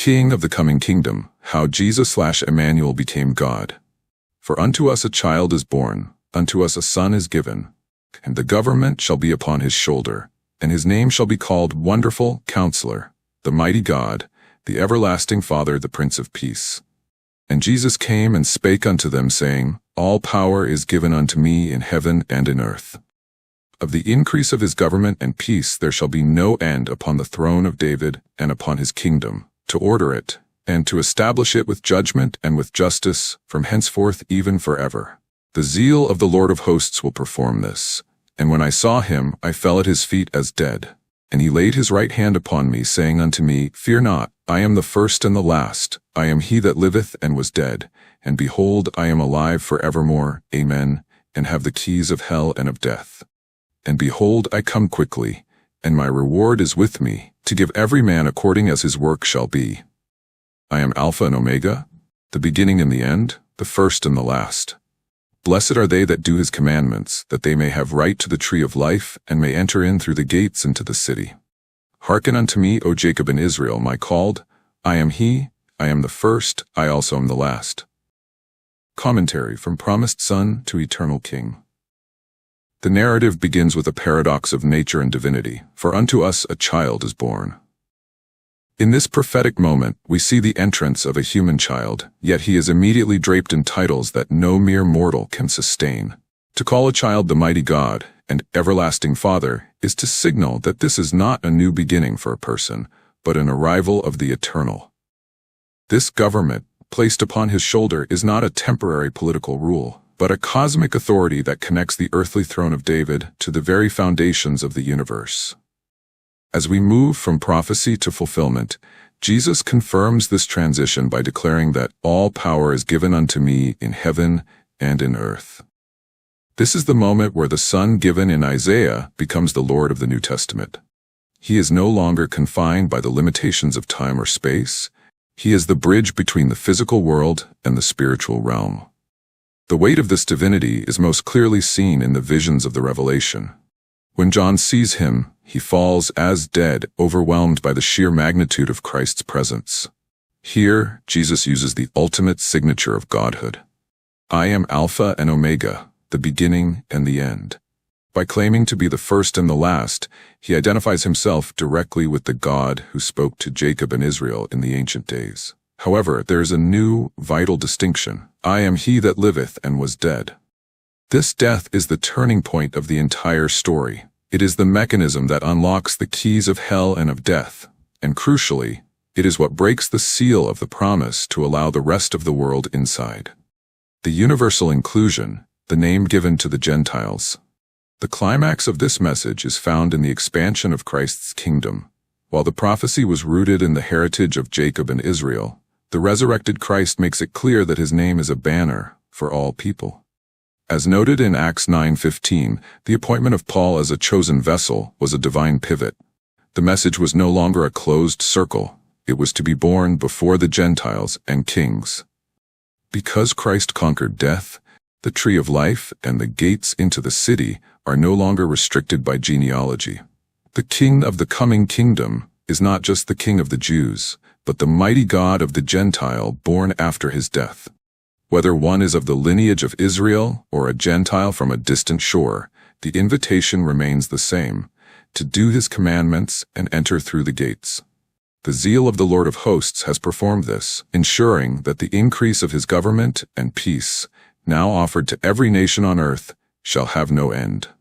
King of the coming kingdom, how Jesus/Emmanuel became God. For unto us a child is born, unto us a son is given, and the government shall be upon his shoulder, and his name shall be called Wonderful Counselor, the Mighty God, the Everlasting Father, the Prince of Peace. And Jesus came and spake unto them, saying, All power is given unto me in heaven and in earth. Of the increase of his government and peace there shall be no end upon the throne of David and upon his kingdom, to order it, and to establish it with judgment and with justice, from henceforth even forever. The zeal of the Lord of hosts will perform this. And when I saw him, I fell at his feet as dead. And he laid his right hand upon me, saying unto me, Fear not, I am the first and the last. I am he that liveth and was dead. And behold, I am alive for evermore. Amen. And have the keys of hell and of death. And behold, I come quickly, and my reward is with me, to give every man according as his work shall be. I am Alpha and Omega, the beginning and the end, the first and the last. Blessed are they that do his commandments, that they may have right to the tree of life, and may enter in through the gates into the city. Hearken unto me, O Jacob and Israel, my called. I am he, I am the first, I also am the last. Commentary from Promised Son to Eternal King. The narrative begins with a paradox of nature and divinity, for unto us a child is born. In this prophetic moment, we see the entrance of a human child, yet he is immediately draped in titles that no mere mortal can sustain. To call a child the Mighty God and Everlasting Father is to signal that this is not a new beginning for a person, but an arrival of the eternal. This government, placed upon his shoulder, is not a temporary political rule, but a cosmic authority that connects the earthly throne of David to the very foundations of the universe. As we move from prophecy to fulfillment, Jesus confirms this transition by declaring that all power is given unto me in heaven and in earth. This is the moment where the Son given in Isaiah becomes the Lord of the New Testament. He is no longer confined by the limitations of time or space. He is the bridge between the physical world and the spiritual realm. The weight of this divinity is most clearly seen in the visions of the Revelation. When John sees him, he falls as dead, overwhelmed by the sheer magnitude of Christ's presence. Here, Jesus uses the ultimate signature of Godhood. I am Alpha and Omega, the beginning and the end. By claiming to be the first and the last, he identifies himself directly with the God who spoke to Jacob and Israel in the ancient days. However, there is a new, vital distinction. I am he that liveth and was dead. This death is the turning point of the entire story. It is the mechanism that unlocks the keys of hell and of death, and crucially, it is what breaks the seal of the promise to allow the rest of the world inside. The universal inclusion, the name given to the Gentiles. The climax of this message is found in the expansion of Christ's kingdom. While the prophecy was rooted in the heritage of Jacob and Israel, the resurrected Christ makes it clear that his name is a banner for all people. As noted in Acts 9:15, the appointment of Paul as a chosen vessel was a divine pivot. The message was no longer a closed circle. It was to be borne before the Gentiles and kings. Because Christ conquered death, the tree of life and the gates into the city are no longer restricted by genealogy. The King of the coming kingdom is not just the King of the Jews, but the mighty God of the Gentile born after his death. Whether one is of the lineage of Israel or a Gentile from a distant shore, the invitation remains the same, to do his commandments and enter through the gates. The zeal of the Lord of hosts has performed this, ensuring that the increase of his government and peace, now offered to every nation on earth, shall have no end.